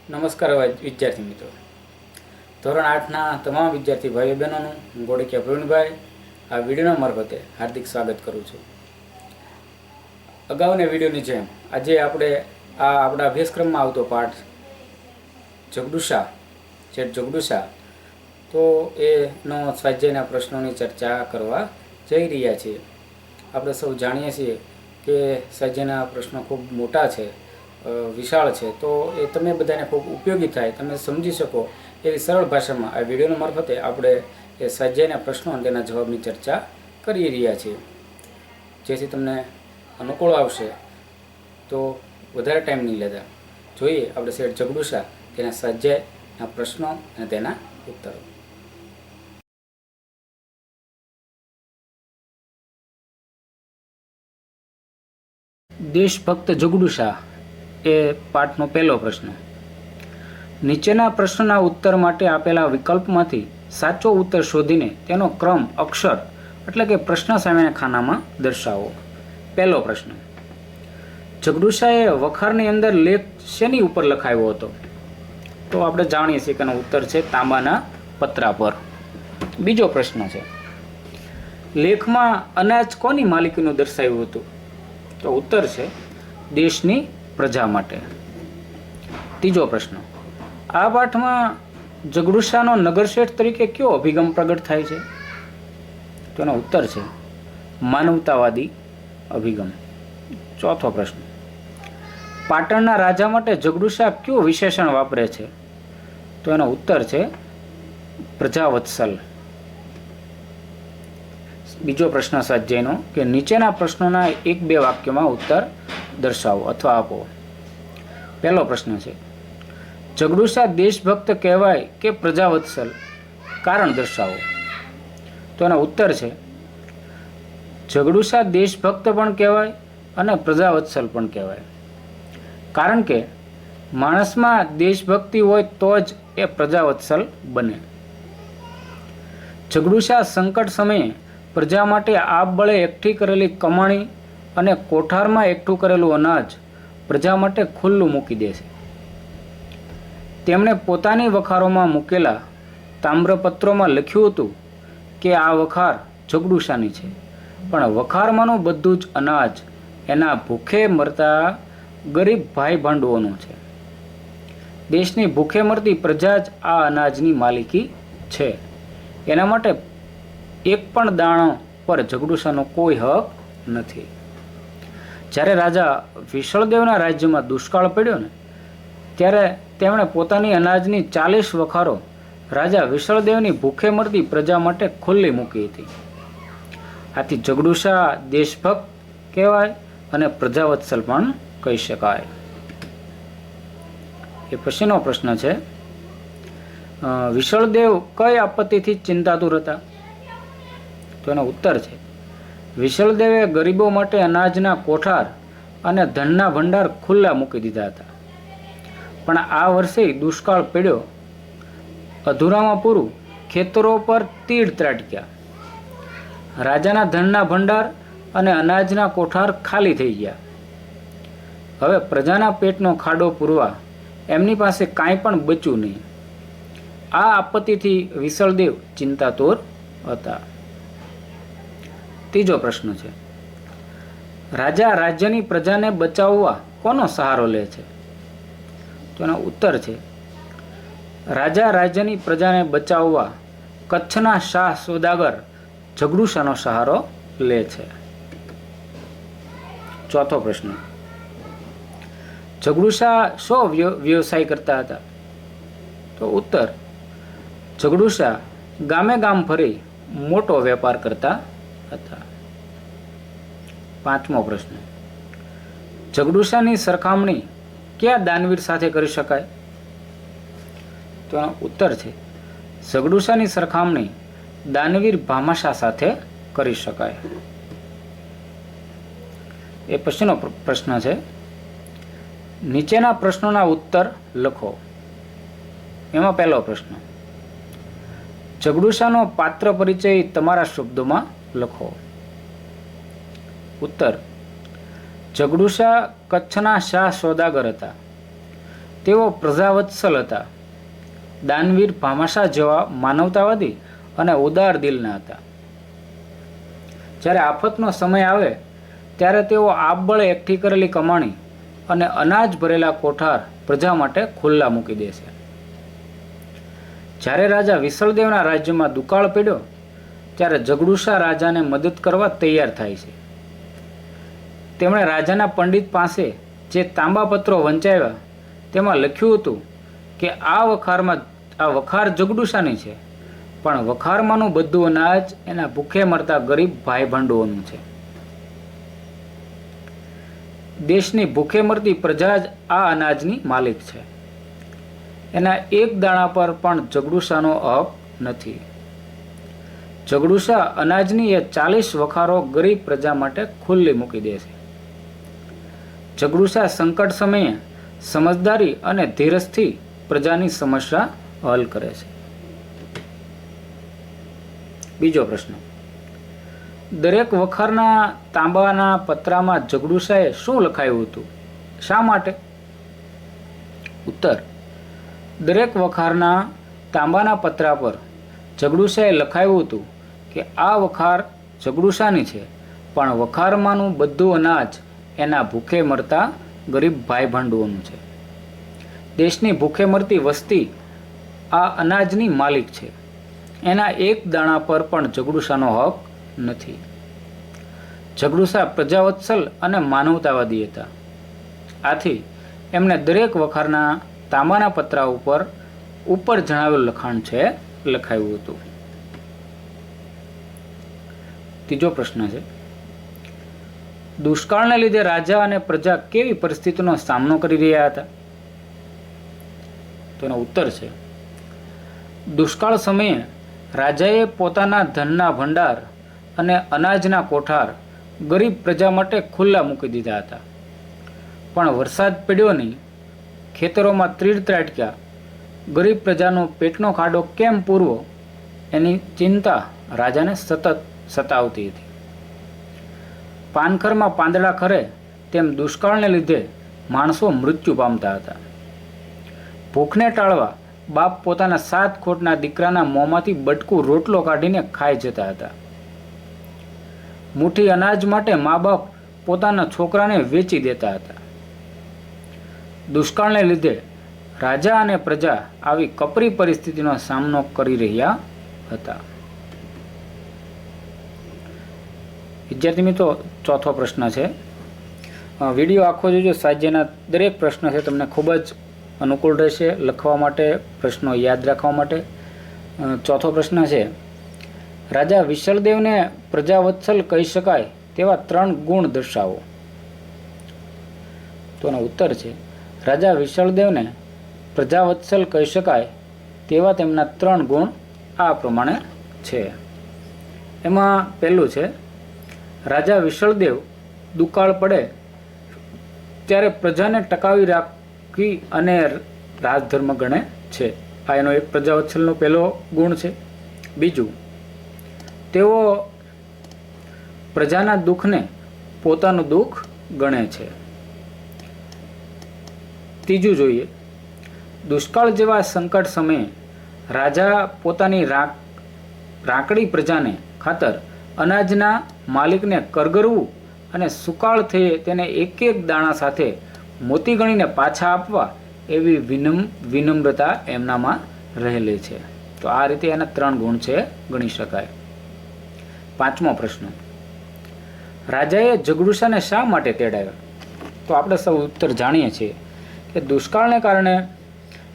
નમસ્કાર વિદ્યાર્થી મિત્રો. ધોરણ 8ના તમામ વિદ્યાર્થી ભાઈઓ બહેનોનું હું ગોળકિયા પ્રવીણભાઈ આ વિડીયોના મારફતે હાર્દિક સ્વાગત કરું છું. અગાઉના વિડીયોની જેમ આજે આપણે આપણા અભ્યાસક્રમમાં આવતો પાઠ જગડુશા જગડુશા તો એનો સ્વાધ્યાયના પ્રશ્નોની ચર્ચા કરવા જઈ રહ્યા છીએ. આપણે સૌ જાણીએ છીએ કે સ્વાધ્યાયના પ્રશ્નો ખૂબ મોટા છે, વિશાળ છે, તો એ તમે બધાને ખૂબ ઉપયોગી થાય, તમે સમજી શકો એવી સરળ ભાષામાં આ વિડીયોના મારફતે આપણે એ સ્વાધ્યાયના પ્રશ્નો અને તેના જવાબની ચર્ચા કરી રહ્યા છીએ, જેથી તમને અનુકૂળ આવશે. તો વધારે ટાઈમ નહીં લેતા જોઈએ આપણે શેઠ જગડુશા તેના સ્વાધ્યાયના પ્રશ્નો અને તેના ઉત્તરો. દેશભક્ત જગડુશા એ પાઠનો પહેલો પ્રશ્ન. નીચેના પ્રશ્નના ઉત્તર માટે આપેલા વિકલ્પમાંથી સાચો ઉત્તર શોધીને તેનો ક્રમ અક્ષર એટલે કે પ્રશ્ન સામેના ખાનામાં દર્શાવો. પહેલો પ્રશ્ન. જગડુશાએ વખારની અંદર લેખ શેની ઉપર લખાવ્યો હતો? તો આપણે જાણીએ છીએ કે એનો ઉત્તર છે તાંબાના પતરા પર. બીજો પ્રશ્ન છે, લેખમાં અનાજ કોની માલિકીનું દર્શાવ્યું હતું? તો ઉત્તર છે દેશની પ્રજા માટે. ત્રીજો પ્રશ્ન. આ પાઠમાં જગડુશાનો નગરશેઠ તરીકે કયો અભિગમ પ્રગટ થાય છે? તો એનો ઉત્તર છે માનવતાવાદી અભિગમ. ચોથો પ્રશ્ન. પાટણના રાજા માટે જગડુશા કયું વિશેષણ વાપરે છે? તો એનો ઉત્તર છે પ્રજાવત્સલ. બીજો પ્રશ્ન સ્વાધ્યાયનો કે નીચેના પ્રશ્નોના 1-2 વાક્યમાં ઉત્તર દર્શાવો અથવા આપો. પહેલો પ્રશ્ન છે, જગડુશા દેશભક્ત કહેવાય કે પ્રજાવત્સલ? કારણ દર્શાવો. તો એનો ઉત્તર છે જગડુશા દેશભક્ત પણ કહેવાય અને પ્રજાવત્સલ પણ કહેવાય, કારણ કે માણસમાં દેશભક્તિ હોય તો જ એ પ્રજાવત્સલ બને. જગડુશા સંકટ સમયે પ્રજા માટે આપબળે એકઠી કરેલી કમાણી અને કોઠારમાં એકઠું કરેલું અનાજ પ્રજા માટે ખુલ્લું મૂકી દે છે. તેમણે પોતાની વખારોમાં મૂકેલા તામ્રપત્રોમાં લખ્યું હતું કે આ વખાર જગડુશાની છે, પણ વખારમાંનું બધું જ અનાજ એના ભૂખે મરતા ગરીબ ભાઈ ભાંડુઓનું છે. દેશની ભૂખે મરતી પ્રજા જ આ અનાજની માલિકી છે. એના માટે એક પણ દાણો પર જગડુશાનો કોઈ હક નથી. જ્યારે રાજા વિશળદેવના રાજ્યમાં દુષ્કાળ પડ્યો ને ત્યારે તેમણે પોતાની અનાજની 40 વખારો રાજા વિશળદેવની ભૂખે મરતી પ્રજા માટે ખુલ્લી મૂકી હતી. આથી જગડુશા દેશભક્ત કહેવાય અને પ્રજાવત્સલ પણ કહી શકાય. એ પછીનો પ્રશ્ન છે, વિશળદેવ કઈ આપત્તિથી ચિંતાતુર હતા? તો એનો ઉત્તર છે વિશળદેવે ગરીબો માટે અનાજના કોઠાર અને ધનના ભંડાર ખુલ્લા મૂકી દીધા હતા, પણ આ વર્ષે દુષ્કાળ પડ્યો, અધૂરામાં પૂરું ખેતરો પર તીડ ત્રાટક્યા, રાજાના ધનના ભંડાર અને અનાજના કોઠાર ખાલી થઈ ગયા. હવે પ્રજાના પેટનો ખાડો પૂરવા એમની પાસે કાંઈ પણ બચ્યું નહીં. આ આપત્તિથી વિશળદેવ ચિંતાતુર હતા. ત્રીજો પ્રશ્ન છે, રાજા રાજ્યની પ્રજાને બચાવવા કોનો સહારો લે છે? તો એનો ઉત્તર છે રાજા રાજ્યની પ્રજાને બચાવવા કચ્છના શાહ સોદાગર જગડુશાનો સહારો લે છે. ચોથો પ્રશ્ન. જગડુશા શો વ્યવસાય કરતા હતા? તો ઉત્તર જગડુશા ગામે ગામ ફરી મોટો વેપાર કરતા હતા. પાંચમો પ્રશ્ન. જગડુશાની સરખામણી કયા દાનવીર સાથે કરી શકાય? તો એનો ઉત્તર છે જગડુશાની સરખામણી દાનવીર ભામાશા સાથે કરી શકાય. એ પછીનો પ્રશ્ન છે, નીચેના પ્રશ્નોના ઉત્તર લખો. એમાં પહેલો પ્રશ્ન, જગડુશાનો પાત્ર પરિચય તમારા શબ્દોમાં લખો. ઉત્તર, જગડુશા કચ્છના શાહ સોદાગર હતા. તેઓ પ્રજાવત્સલ હતા. દાનવીર ભામાશા જેવા માનવતાવાદી અને ઉદાર દિલના હતા. જ્યારે આફતનો સમય આવે ત્યારે તેઓ આપબળે એકઠી કરેલી કમાણી અને અનાજ ભરેલા કોઠાર પ્રજા માટે ખુલ્લા મૂકી દેશે. જ્યારે રાજા વિસળદેવના રાજ્યમાં દુકાળ પડ્યો ત્યારે જગડુશા રાજાને મદદ કરવા તૈયાર થાય છે. તેમણે રાજાના પંડિત પાસે જે તાંબાપત્રો વંચાવ્યા તેમાં લખ્યું હતું કે આ વખાર જગડુશાની છે, પણ વખારમાંનું બધું અનાજ એના ભૂખે મરતા ગરીબ ભાઈ ભાંડુઓનું છે. દેશની ભૂખે મરતી પ્રજા જ આ અનાજની માલિક છે. એના એક દાણા પર પણ જગડુશાનો હક નથી. જગડુશા અનાજની એ 40 વખારો ગરીબ પ્રજા માટે ખુલ્લી મૂકી દે છે. જગડુશા સંકટ સમયે સમજદારી અને ધીરજથી પ્રજાની સમસ્યા હલ કરે છે. બીજો પ્રશ્ન, દરેક વખારના તાંબાના પત્રામાં જગડુશાએ શું લખાયું હતું? શા માટે? ઉત્તર, દરેક વખારના તાંબાના પત્રા પર જગડુશાએ લખાયું હતું કે આ વખાર જગડુશાની છે, પણ વખારમાંનું બધું અનાજ એના ભૂખે મરતા ગરીબ ભાઈ ભાંડુઓનું છે. દેશની ભૂખે મરતી વસ્તી આ અનાજની માલિક છે. એના એક દાણા પર પણ જગડુશાનો હક નથી. જગડુશા પ્રજાવત્સલ અને માનવતાવાદી હતા. આથી એમણે દરેક વખારના તાંબાના પત્રા ઉપર જણાવેલું લખાણ છે લખાયું હતું. ત્રીજો પ્રશ્ન છે, દુષ્કાળને લીધે રાજા અને પ્રજા કેવી પરિસ્થિતિનો સામનો કરી રહ્યા હતા? તો એનો ઉત્તર છે, દુષ્કાળ સમયે રાજાએ પોતાના ધનના ભંડાર અને અનાજના કોઠાર ગરીબ પ્રજા માટે ખુલ્લા મૂકી દીધા હતા. પણ વરસાદ પડ્યો નહીં, ખેતરોમાં તીડ ત્રાટક્યા, ગરીબ પ્રજાનો પેટનો ખાડો કેમ પૂરવો એની ચિંતા રાજાને સતત સતાવતી હતી. પાનખરમાં પાંદડા ખરે તેમ દુષ્કાળને લીધે માણસો મૃત્યુ પામતા હતા. ભૂખને ટાળવા બાપ પોતાના 7 ખોટના દીકરાના મોંમાંથી બટકું રોટલો કાઢીને ખાઈ જતા હતા. મુઠ્ઠી અનાજ માટે મા બાપ પોતાના છોકરાને વેચી દેતા હતા. દુષ્કાળને લીધે રાજા અને પ્રજા આવી કપરી પરિસ્થિતિનો સામનો કરી રહ્યા હતા. વિદ્યાર્થી મિત્રો, ચોથો પ્રશ્ન છે. વિડીયો આખો જોજો. સ્વાધ્યાયના દરેક પ્રશ્ન છે તમને ખૂબ જ અનુકૂળ રહેશે લખવા માટે, પ્રશ્નો યાદ રાખવા માટે. ચોથો પ્રશ્ન છે, રાજા વિશળદેવને પ્રજાવત્સલ કહી શકાય તેવા 3 ગુણ દર્શાવો. તો એનો ઉત્તર છે, રાજા વિશળદેવને પ્રજાવત્સલ કહી શકાય તેવા તેમના 3 ગુણ આ પ્રમાણે છે. એમાં પહેલું છે, રાજા વિશળદેવ દુકાળ પડે ત્યારે પ્રજાને ટકાવી રાખી અને રાજધર્મ ગણે છે. આ એનો એક પ્રજાવત્સલનો પહેલો ગુણ છે. બીજું, તેઓ પ્રજાના દુઃખને પોતાનું દુઃખ ગણે છે. ત્રીજું જોઈએ, દુષ્કાળ જેવા સંકટ સમયે રાજા પોતાની રાકડી પ્રજાને ખાતર અનાજના માલિકને કરગરવું અને સુકાળ થયે તેને એક એક દાણા સાથે મોતી ગણીને પાછા આપવા એવી વિનમ્રતા એમનામાં રહેલી છે. તો આ રીતે એના 3 ગુણ છે ગણી શકાય. પાંચમો પ્રશ્ન, રાજાએ જગડુશાને શા માટે તેડાવ્યો? તો આપણે સૌ ઉત્તર જાણીએ છીએ કે દુષ્કાળને કારણે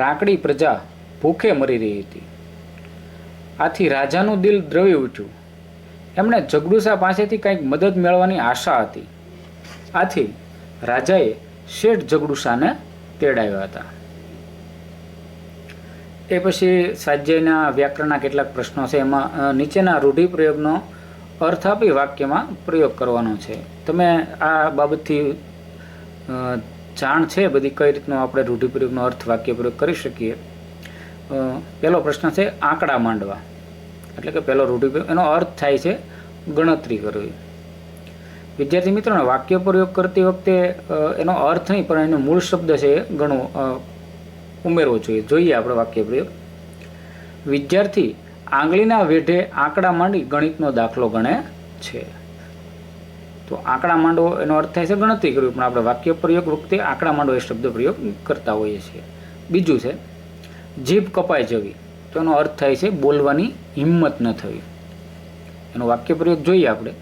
રાકડી પ્રજા ભૂખે મરી રહી હતી. આથી રાજાનું દિલ દ્રવી ઉઠ્યું. એમણે જગડુશા પાસેથી કંઈક મદદ મેળવવાની આશા હતી. આથી રાજાએ શેઠ જગડુશાને તેડાવ્યા હતા. એ પછી સ્વાધ્યાયના વ્યાકરણના કેટલાક પ્રશ્નો છે. એમાં નીચેના રૂઢિપ્રયોગનો અર્થ આપી વાક્યમાં પ્રયોગ કરવાનો છે. તમે આ બાબતથી જાણ છે બધી કઈ રીતનો આપણે રૂઢિપ્રયોગનો અર્થ વાક્ય પ્રયોગ કરી શકીએ. પહેલો પ્રશ્ન છે આંકડા માંડવા, એટલે કે પહેલો રૂઢિપ્રયોગ, એનો અર્થ થાય છે ગણતરી કરવી. વિદ્યાર્થી મિત્રોને વાક્ય પ્રયોગ કરતી વખતે એનો અર્થ નહીં પણ એનો મૂળ શબ્દ છે એ ઉમેરવો જોઈએ. જોઈએ આપણે વાક્ય પ્રયોગ. વિદ્યાર્થી આંગળીના વેઢે આંકડા માંડી ગણિતનો દાખલો ગણે છે. તો આંકડા માંડવો એનો અર્થ થાય છે ગણતરી કરવી, પણ આપણે વાક્ય પ્રયોગ વખતે આંકડા માંડવો એ શબ્દ પ્રયોગ કરતા હોઈએ છીએ. બીજું છે જીભ કપાઈ જવી, તો એનો અર્થ થાય છે બોલવાની હિંમત ન થવી. એનો વાક્ય પ્રયોગ જોઈએ આપણે.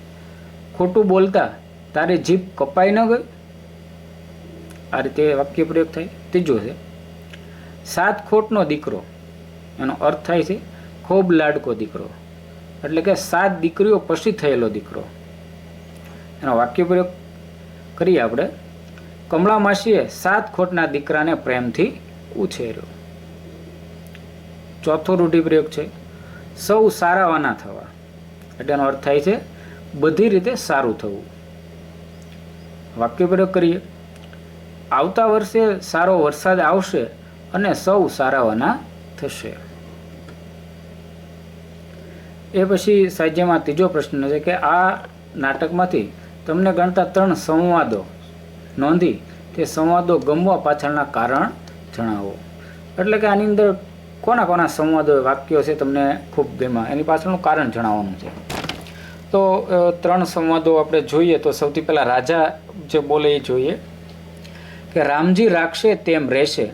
ખોટું બોલતા તારી જીભ કપાઈ ન ગઈ, આ રીતે વાક્ય પ્રયોગ થાય. ત્રીજો છે સાત ખોટનો દીકરો, એનો અર્થ થાય છે ખૂબ લાડકો દીકરો, એટલે કે 7 દીકરીઓ પછી થયેલો દીકરો. એનો વાક્ય પ્રયોગ કરીએ આપણે. કમળા માસીએ 7 ખોટના દીકરાને પ્રેમથી ઉછેર્યો. ચોથો રૂઢિપ્રયોગ છે સૌ સારાવાના થવા, એટલે એનો અર્થ થાય છે બધી રીતે સારું થવું. વાક્ય પ્રયોગ કરીએ. આવતા વર્ષે સારો વરસાદ આવશે અને સૌ સારાવાના થશે. એ પછી સાહિત્યમાં ત્રીજો પ્રશ્ન છે કે આ નાટકમાંથી તમને ગણતા 3 સંવાદો નોંધી તે સંવાદો ગમવા પાછળના કારણ જણાવો. એટલે કે આની અંદર કોના કોના સંવાદો વાક્યો છે તમને ખૂબ ગમ્યા એની પાછળનું કારણ જણાવવાનું છે. તો 3 સંવાદો આપણે જોઈએ તો સૌથી પહેલાં રાજા જે બોલે એ જોઈએ કે રામજી રાખશે તેમ રહેશે,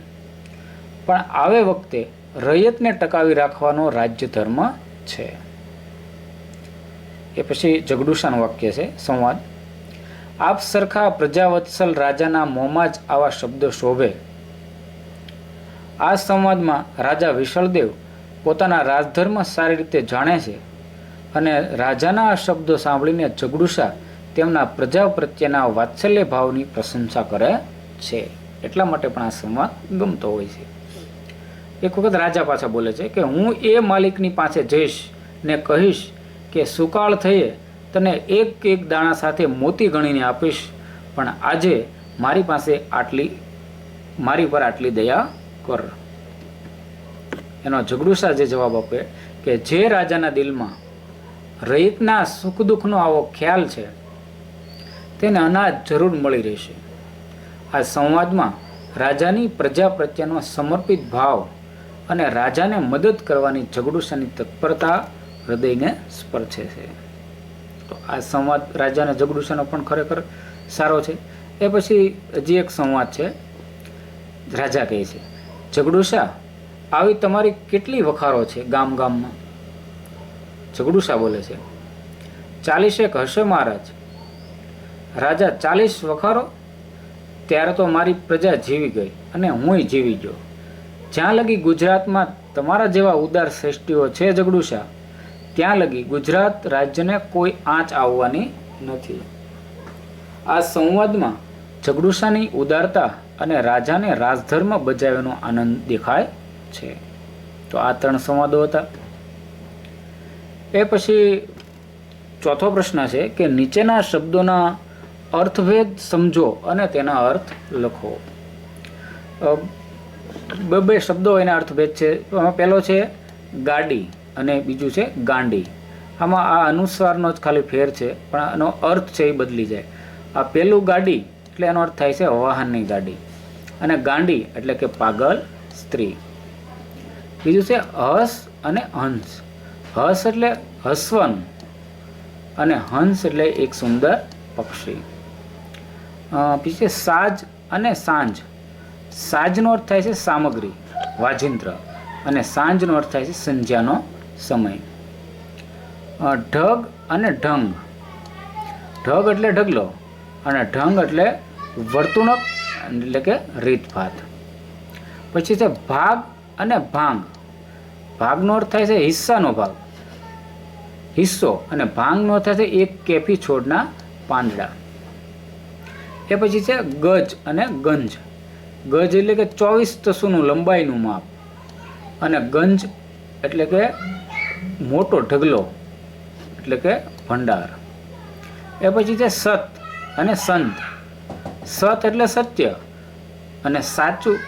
પણ આવે વખતે રૈયતને ટકાવી રાખવાનો રાજ્ય ધર્મ છે. એ પછી જગડુશાનું વાક્ય છે સંવાદ. આપ સરખા પ્રજાવત્સલ રાજાના મોંમાં જ આવા શબ્દો શોભે. આ સંવાદમાં રાજા વિશળદેવ પોતાના રાજધર્મ સારી રીતે જાણે છે અને રાજાના આ શબ્દો સાંભળીને જગડુશા તેમના પ્રજા પ્રત્યેના વાત્સલ્ય ભાવની પ્રશંસા કરે છે. એટલા માટે પણ આ સંવાદ ગમતો હોય છે. એક વખત રાજા પાછા બોલે છે કે હું એ માલિકની પાસે જઈશ ને કહીશ કે સુકાળ થઈએ તને એક એક દાણા સાથે મોતી ગણીને આપીશ, પણ આજે મારી પર આટલી દયા કર. એનો જગડુશા જે જવાબ આપે કે જે રાજાના દિલમાં રૈયતના સુખ દુઃખનો આવો ખ્યાલ છે તેને અનાજ જરૂર મળી રહેશે. આ સંવાદમાં રાજાની પ્રજા પ્રત્યેનો સમર્પિત ભાવ અને રાજાને મદદ કરવાની જગડુશાની તત્પરતા હૃદયને સ્પર્શે છે. તો આ સંવાદ રાજાને જગડુશાનો પણ ખરેખર સારો છે. એ પછી હજી એક સંવાદ છે. રાજા કહે છે જગડુશા આવી તમારી કેટલી વખારો છે ગામ ગામમાં. જગડુશા બોલે છે 40 હશે મહારાજ. રાજા 40 વખારો? ત્યારે તો મારી પ્રજા જીવી ગઈ અને હુંય જીવી ગયો. જ્યાં લગી ગુજરાતમાં તમારા જેવા ઉદાર શ્રેષ્ઠીઓ છે જગડુશા, ત્યાં લગી ગુજરાત રાજ્યને કોઈ આંચ આવવાની નથી. આ સંવાદમાં જગડુશાની ઉદારતા અને રાજાને રાજધર્મ બજાવ્યાનો આનંદ દેખાય છે. તો આ 3 સંવાદો હતા. એ પછી ચોથો પ્રશ્ન છે કે નીચેના શબ્દોના અર્થભેદ સમજો અને તેના અર્થ લખો. બે શબ્દો એના અર્થભેદ છે. આમાં પહેલો છે ગાડી અને બીજું છે ગાંડી. આમાં આ અનુસ્વારનો જ ખાલી ફેર છે, પણ એનો અર્થ છે એ બદલી જાય. આ પહેલું ગાડી એટલે એનો અર્થ થાય છે વાહનની ગાડી, અને ગાંડી એટલે કે પાગલ સ્ત્રી. બીજું છે હંસ અને હંસ. હંસ એટલે હસવાનું અને હંસ એટલે એક સુંદર પક્ષી. પછી સાજ અને સાંજ. સાજનો અર્થ થાય છે સામગ્રી, વાજિંત્ર, અને સાંજનો અર્થ થાય છે સંધ્યાનો સમય. ઢગ અને ઢંગ. ઢગ એટલે ઢગલો અને ઢંગ એટલે વર્તુણક એટલે કે રીતભાત. પછી છે ભાગ અને ભાંગ. ભાગનો અર્થ થાય છે હિસ્સાનો ભાગ, હિસ્સો, અને ભાંગનો અર્થ થાય છે એક કેફી છોડના પાંદડા. એ પછી છે ગજ અને ગંજ. ગજ એટલે કે 24 તસુનું લંબાઈનું માપ, અને ગંજ એટલે કે મોટો ઢગલો એટલે કે ભંડાર. એ પછી છે સત અને સંત. સત એટલે સત્ય અને સાચું,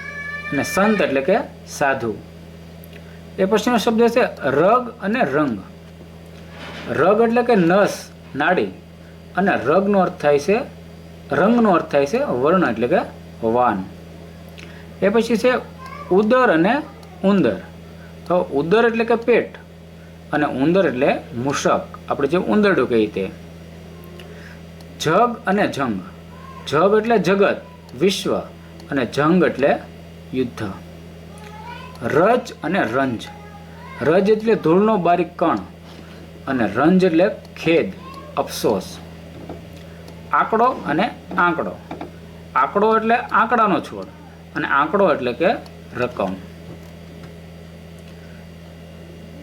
અને સંત એટલે કે સાધુ. એ પછીનો શબ્દ છે રગ અને રંગ. રગ એટલે કે નસ, નાડી, અને રગનો અર્થ થાય છે રંગનો અર્થ થાય છે વર્ણ એટલે કે વાન. એ પછી છે ઉદર અને ઉંદર. તો ઉદર એટલે કે પેટ અને ઉંદર એટલે મૂષક, આપણે જે ઉંદરડું કહીએ તે. જગ અને જંગ. જગ એટલે જગત, વિશ્વ, અને જંગ એટલે યુદ્ધ. રજ અને રંજ. રજ એટલે ધૂળનો બારીક કણ અને રંજ એટલે ખેદ, અફસોસ. આંકડો અને આંકડો. આંકડો એટલે આંકડાનો છોડ અને આંકડો એટલે કે રકમ.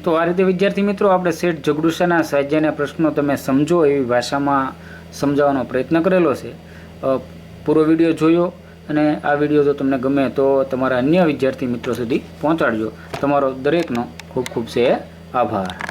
તો આ રીતે વિદ્યાર્થી મિત્રો આપણે શેઠ જગડુશાના સાહિત્યના પ્રશ્નો તમે સમજો એવી ભાષામાં સમજાવવાનો પ્રયત્ન કરેલો છે. પૂરો વિડીયો જોયો અને આ વિડીયો જો તમને ગમે તો તમારા અન્ય વિદ્યાર્થી મિત્રો સુધી પહોંચાડજો. તમારો દરેકનો ખૂબ ખૂબ છે આભાર.